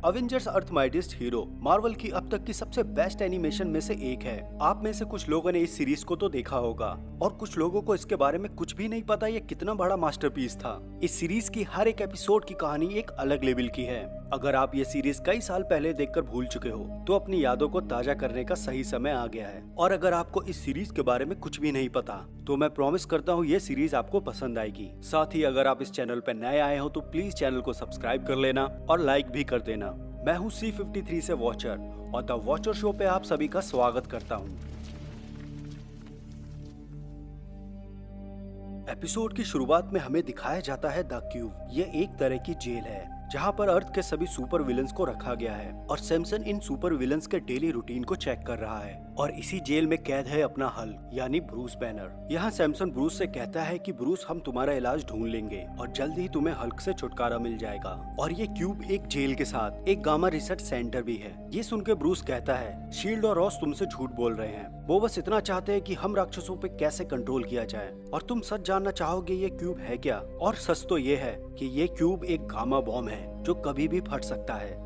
Avengers अर्थ माइटिस्ट hero Marvel की अब तक की सबसे बेस्ट एनिमेशन में से एक है। आप में से कुछ लोगों ने इस सीरीज को तो देखा होगा और कुछ लोगों को इसके बारे में कुछ भी नहीं पता ये कितना बड़ा मास्टरपीस था। इस सीरीज की हर एक एपिसोड की कहानी एक अलग लेवल की है। अगर आप ये सीरीज कई साल पहले देखकर भूल चुके हो तो अपनी यादों को ताजा करने का सही समय आ गया है। और अगर आपको इस सीरीज के बारे में कुछ भी नहीं पता तो मैं प्रॉमिस करता हूँ ये सीरीज आपको पसंद आएगी। साथ ही अगर आप इस चैनल पर नए आए हो तो प्लीज चैनल को सब्सक्राइब कर लेना और लाइक भी कर देना। मैं हूँ C53 से वॉचर और द वॉचर शो पे आप सभी का स्वागत करता हूँ। एपिसोड की शुरुआत में हमें दिखाया जाता है द क्यूब। ये एक तरह की जेल है जहाँ पर अर्थ के सभी सुपर विलन्स को रखा गया है और सैमसन इन सुपर विलन्स के डेली रूटीन को चेक कर रहा है। और इसी जेल में कैद है अपना हल्क यानी ब्रूस बैनर। यहाँ सैमसन ब्रूस से कहता है कि ब्रूस हम तुम्हारा इलाज ढूंढ लेंगे और जल्द ही तुम्हें हल्क से छुटकारा मिल जाएगा। और ये क्यूब एक जेल के साथ एक गामा रिसर्च सेंटर भी है। ये सुनकर ब्रूस कहता है शील्ड और रॉस तुमसे झूठ बोल रहे हैं। वो बस इतना चाहते हैं कि हम राक्षसों पे कैसे कंट्रोल किया जाए और तुम सच जानना चाहोगे ये क्यूब है क्या। और सच तो ये है कि ये क्यूब एक गामा बॉम्ब है जो कभी भी फट सकता है।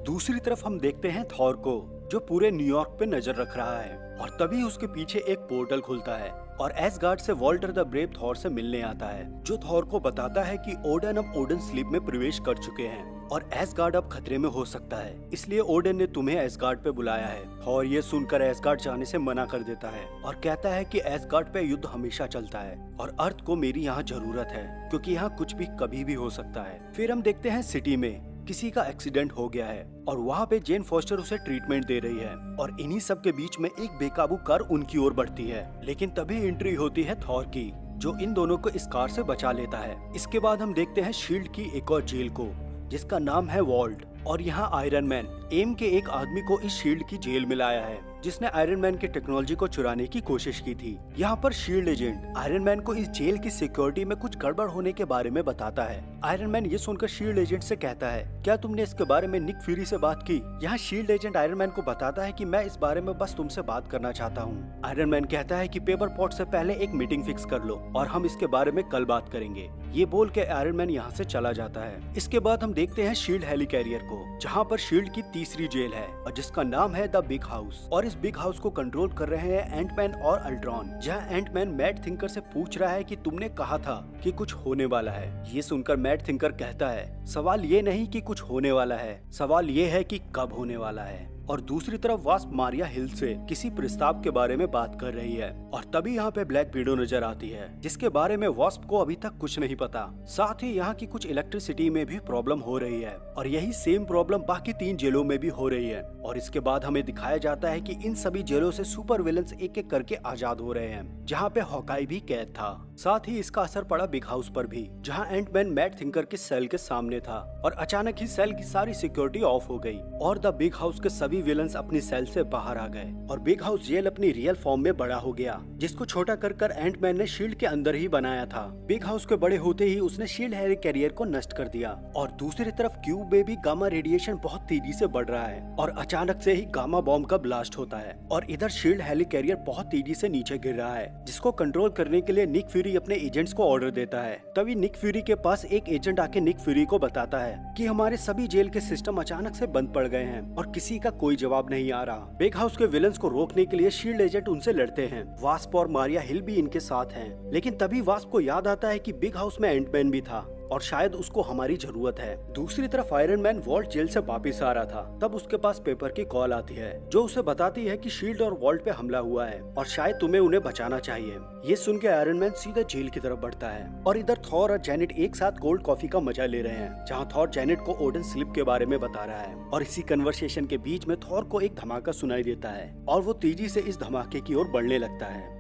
दूसरी तरफ हम देखते हैं थॉर को जो पूरे न्यूयॉर्क पे नजर रख रहा है और तभी उसके पीछे एक पोर्टल खुलता है और एसगार्ड से वॉल्टर द ब्रेव थॉर से मिलने आता है जो थॉर को बताता है कि ओडन अब ओडन स्लीप में प्रवेश कर चुके हैं और एसगार्ड अब खतरे में हो सकता है, इसलिए ओडन ने तुम्हें एसगार्ड पे बुलाया है। थॉर ये सुनकर एसगार्ड जाने से मना कर देता है और कहता है कि एसगार्ड पे युद्ध हमेशा चलता है और अर्थ को मेरी यहाँ जरूरत है क्योंकि यहाँ कुछ भी कभी भी हो सकता है। फिर हम देखते हैं सिटी में किसी का एक्सीडेंट हो गया है और वहाँ पे जेन फॉस्टर उसे ट्रीटमेंट दे रही है और इन्हीं सब के बीच में एक बेकाबू कार उनकी ओर बढ़ती है। लेकिन तभी एंट्री होती है थॉर की जो इन दोनों को इस कार से बचा लेता है। इसके बाद हम देखते हैं शील्ड की एक और जेल को जिसका नाम है वॉल्ट और यहाँ आयरन मैन एम के एक आदमी को इस शील्ड की जेल में लाया है जिसने आयरन मैन की टेक्नोलॉजी को चुराने की कोशिश की थी। यहाँ पर शील्ड एजेंट आयरन मैन को इस जेल की सिक्योरिटी में कुछ गड़बड़ होने के बारे में बताता है। आयरन मैन ये सुनकर शील्ड एजेंट से कहता है क्या तुमने इसके बारे में निक फ्यूरी से बात की। यहाँ शील्ड एजेंट आयरन मैन को बताता है कि मैं इस बारे में बस तुमसे बात करना चाहता हूँ। आयरन मैन कहता है कि पेपर पॉट से पहले एक मीटिंग फिक्स कर लो और हम इसके बारे में कल बात करेंगे। ये बोल के आयरन मैन यहाँ से चला जाता है। इसके बाद हम देखते हैं शील्ड हेलीकैरियर को जहाँ पर शील्ड की तीसरी जेल है और जिसका नाम है द बिग हाउस और इस बिग हाउस को कंट्रोल कर रहे हैं एंटमैन और अल्ट्रॉन। जहाँ एंटमैन मैड थिंकर से पूछ रहा है कि तुमने कहा था कि कुछ होने वाला है। ये सुनकर मैड थिंकर कहता है सवाल ये नहीं कि कुछ होने वाला है, सवाल ये है कि कब होने वाला है। और दूसरी तरफ वास्प मारिया हिल से किसी प्रस्ताव के बारे में बात कर रही है और तभी यहाँ पे ब्लैक विडो नजर आती है जिसके बारे में वास्प को अभी तक कुछ नहीं पता। साथ ही यहाँ की कुछ इलेक्ट्रिसिटी में भी प्रॉब्लम हो रही है और यही सेम प्रॉब्लम बाकी 3 जेलों में भी हो रही है। और इसके बाद हमें दिखाया जाता है कि इन सभी जेलों से सुपर विलन्स एक एक करके आजाद हो रहे हैं जहाँ पे हॉकाई भी कैद था। साथ ही इसका असर पड़ा बिग हाउस पर भी जहाँ एंटमैन मैड थिंकर के सेल के सामने था और अचानक ही सेल की सारी सिक्योरिटी ऑफ हो गई और द बिग हाउस के सभी विलन्स अपनी सेल से बाहर आ गए और बिग हाउस जेल अपनी रियल फॉर्म में बड़ा हो गया जिसको छोटा कर एंटमैन ने शील्ड के अंदर ही बनाया था। बिग हाउस के बड़े होते ही उसने शील्ड हेलीकैरियर को नष्ट कर दिया और दूसरी तरफ क्यूब में भी गामा रेडिएशन बहुत तेजी से बढ़ रहा है और अचानक से ही गामा बॉम्ब का ब्लास्ट होता है और इधर शील्ड हेलीकैरियर बहुत तेजी से नीचे गिर रहा है जिसको कंट्रोल करने के लिए निक फ्यूरी अपने एजेंट्स को ऑर्डर देता है। तभी निक फ्यूरी के पास एक एजेंट आके निक फ्यूरी को बताता है कि हमारे सभी जेल के सिस्टम अचानक से बंद पड़ गए हैं और किसी का कोई जवाब नहीं आ रहा। बिग हाउस के विलन्स को रोकने के लिए शील्ड एजेंट उनसे लड़ते हैं। वास्प और मारिया हिल भी इनके साथ हैं। लेकिन तभी वास्प को याद आता है कि बिग हाउस में एंटमैन भी था और शायद उसको हमारी जरूरत है। दूसरी तरफ आयरन मैन वॉल्ट जेल से वापस आ रहा था तब उसके पास पेपर की कॉल आती है जो उसे बताती है कि शील्ड और वॉल्ट पे हमला हुआ है और शायद तुम्हें उन्हें बचाना चाहिए। ये सुन के आयरन मैन सीधा जेल की तरफ बढ़ता है और इधर थॉर और जेनेट एक साथ कोल्ड कॉफी का मजा ले रहे हैं जहाँ थॉर जेनेट को ओडन स्लिप के बारे में बता रहा है और इसी कन्वर्सेशन के बीच में थॉर को एक धमाका सुनाई देता है और वो तेजी से इस धमाके की ओर बढ़ने लगता है।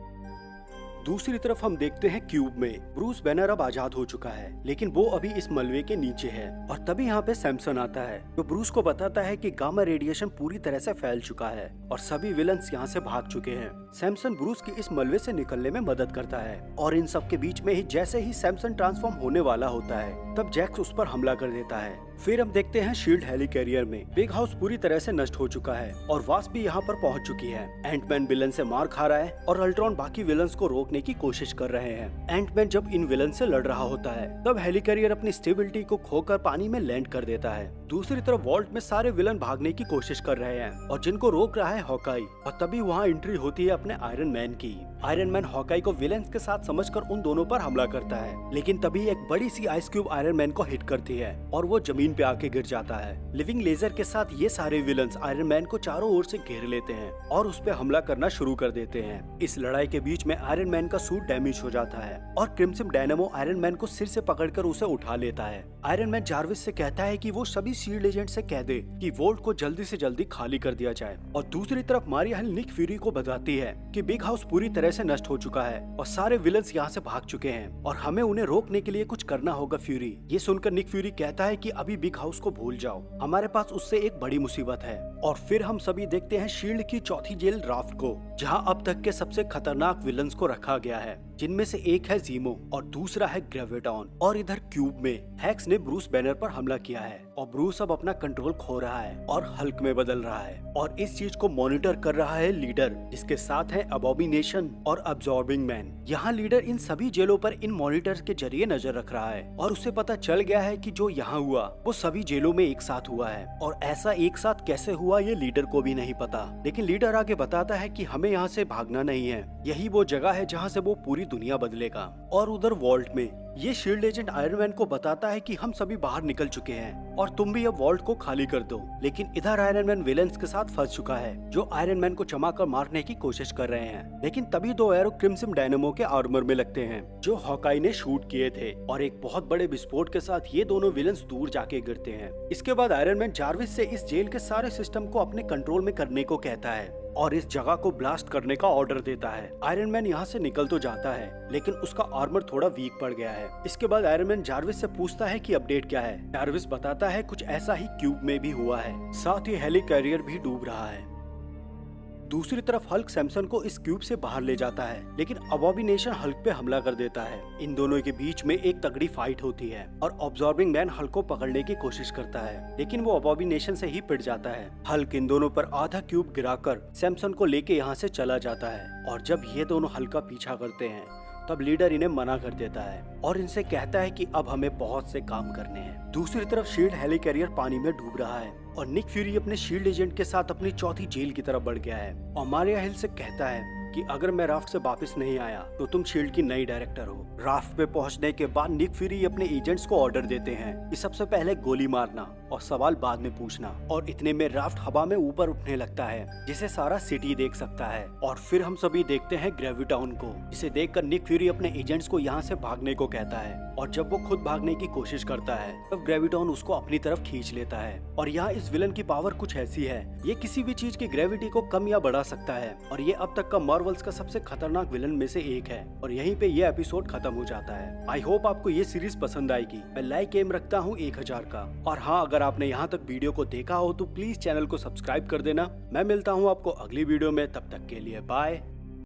दूसरी तरफ हम देखते हैं क्यूब में ब्रूस बैनर अब आजाद हो चुका है लेकिन वो अभी इस मलबे के नीचे है और तभी यहाँ पे सैमसन आता है जो ब्रूस को बताता है कि गामा रेडिएशन पूरी तरह से फैल चुका है और सभी विलन्स यहाँ से भाग चुके हैं। सैमसन ब्रूस की इस मलबे से निकलने में मदद करता है और इन सब के बीच में ही जैसे ही सैमसन ट्रांसफॉर्म होने वाला होता है तब जैक्स उस पर हमला कर देता है। फिर हम देखते हैं शील्ड हेलीकैरियर में बिग हाउस पूरी तरह से नष्ट हो चुका है और वास्प भी यहाँ पर पहुँच चुकी है। एंटमैन विलन से मार खा रहा है और अल्ट्रॉन बाकी विलन्स को रोकने रोकने की कोशिश कर रहे हैं। एंटमैन जब इन विलन से लड़ रहा होता है तब हेलिकैरियर अपनी स्टेबिलिटी को खोकर पानी में लैंड कर देता है। दूसरी तरफ वॉल्ट में सारे विलन भागने की कोशिश कर रहे हैं और जिनको रोक रहा है हॉकाई। और तभी वहाँ एंट्री होती है अपने आयरन मैन की। आयरन मैन हॉकाई को विलेंस के साथ समझकर उन दोनों पर हमला करता है, लेकिन तभी एक बड़ी सी आइस क्यूब आयरन मैन को हिट करती है और वो जमीन पे आके गिर जाता है। लिविंग लेजर के साथ ये सारे विलन्स आयरन मैन को चारों ओर से घेर लेते हैं और उस पे हमला करना शुरू कर देते हैं। इस लड़ाई के बीच में आयरन मैन का सूट डैमेज हो जाता है और क्रिम्सन डायनामो आयरन मैन को सिर से पकड़कर उसे उठा लेता है। आयरन मैन जार्विस से कहता है कि वो सभी शील्ड एजेंट से कह दे कि वोल्ट को जल्दी से जल्दी खाली कर दिया जाए। और दूसरी तरफ मारिया हिल निक फ्यूरी को बताती है कि बिग हाउस पूरी तरह से नष्ट हो चुका है और सारे विलन्स यहाँ से भाग चुके हैं और हमें उन्हें रोकने के लिए कुछ करना होगा फ्यूरी। ये सुनकर निक फ्यूरी कहता है कि अभी बिग हाउस को भूल जाओ, हमारे पास उससे एक बड़ी मुसीबत है। और फिर हम सभी देखते हैं शील्ड की चौथी जेल राफ्ट को, जहाँ अब तक के सबसे खतरनाक विलन्स को रखा गया है, जिनमें से एक है जीमो और दूसरा है ग्रेविटॉन। और इधर क्यूब में हैक्स ने ब्रूस बैनर पर हमला किया है और ब्रूस अब अपना कंट्रोल खो रहा है और हल्क में बदल रहा है। और इस चीज को मॉनिटर कर रहा है लीडर, जिसके साथ है अबॉमिनेशन और अब्सॉर्बिंग मैन। यहाँ लीडर इन सभी जेलों पर इन मॉनिटर्स के जरिए नजर रख रहा है और उसे पता चल गया है कि जो यहाँ हुआ वो सभी जेलों में एक साथ हुआ है। और ऐसा एक साथ कैसे हुआ ये लीडर को भी नहीं पता, लेकिन लीडर आगे बताता है कि हमें यहाँ से भागना नहीं है, यही वो जगह है जहाँ से वो पूरी दुनिया बदलेगा। और उधर वॉल्ट में ये शील्ड एजेंट आयरन मैन को बताता है कि हम सभी बाहर निकल चुके हैं और तुम भी अब वॉल्ट को खाली कर दो। लेकिन इधर आयरन मैन विलेंस के साथ फंस चुका है जो आयरन मैन को चमाकर मारने की कोशिश कर रहे हैं। लेकिन तभी दो एरो क्रिम्सन डायनामो के आर्मर में लगते हैं जो हॉकाई ने शूट किए थे और एक बहुत बड़े विस्फोट के साथ ये दोनों विलेंस दूर जाके गिरते हैं। इसके बाद आयरन मैन जार्विस से इस जेल के सारे सिस्टम को अपने कंट्रोल में करने को कहता है और इस जगह को ब्लास्ट करने का ऑर्डर देता है। आयरन मैन यहाँ से निकल तो जाता है, लेकिन उसका आर्मर थोड़ा वीक पड़ गया है। इसके बाद आयरन मैन जार्विस से पूछता है कि अपडेट क्या है। जार्विस बताता है कुछ ऐसा ही क्यूब में भी हुआ है, साथ ही हेलिकैरियर भी डूब रहा है। दूसरी तरफ हल्क सैमसन को इस क्यूब से बाहर ले जाता है, लेकिन अबॉमिनेशन हल्क पे हमला कर देता है। इन दोनों के बीच में एक तगड़ी फाइट होती है और ऑब्जॉर्बिंग मैन हल्क को पकड़ने की कोशिश करता है, लेकिन वो अबॉमिनेशन से ही पिट जाता है। हल्क इन दोनों पर आधा क्यूब गिराकर सैमसन को लेके यहाँ से चला जाता है और जब ये दोनों हल्क का पीछा करते हैं तब लीडर इन्हें मना कर देता है और इनसे कहता है कि अब हमें बहुत से काम करने हैं। दूसरी तरफ शील्ड हेलिकैरियर पानी में डूब रहा है और निक फ्यूरी अपने शील्ड एजेंट के साथ अपनी चौथी जेल की तरफ बढ़ गया है और मारिया हिल से कहता है कि अगर मैं राफ्ट से वापस नहीं आया तो तुम शील्ड की नई डायरेक्टर हो। राफ्ट पे पहुंचने के बाद निक फ्यूरी अपने एजेंट्स को ऑर्डर देते हैं कि सबसे पहले गोली मारना और सवाल बाद में पूछना। और इतने में राफ्ट हवा में ऊपर उठने लगता है जिसे सारा सिटी देख सकता है। और फिर हम सभी देखते हैं ग्रेविटॉन को, जिसे देखकर निक फ्यूरी अपने एजेंट्स को यहाँ से भागने को कहता है और जब वो खुद भागने की कोशिश करता है तब ग्रेविटॉन उसको अपनी तरफ खींच लेता है। और यहाँ इस विलन की पावर कुछ ऐसी है, ये किसी भी चीज की ग्रेविटी को कम या बढ़ा सकता है और ये अब तक का मार्वल्स का सबसे खतरनाक विलन में से एक है। और यहीं पे ये एपिसोड खत्म हो जाता है। आई होप आपको ये सीरीज पसंद आएगी। मैं लाइक एम रखता हूँ 1000 का। और हाँ, अगर आपने यहाँ तक वीडियो को देखा हो तो प्लीज चैनल को सब्सक्राइब कर देना। मैं मिलता हूँ आपको अगली वीडियो में, तब तक के लिए बाय।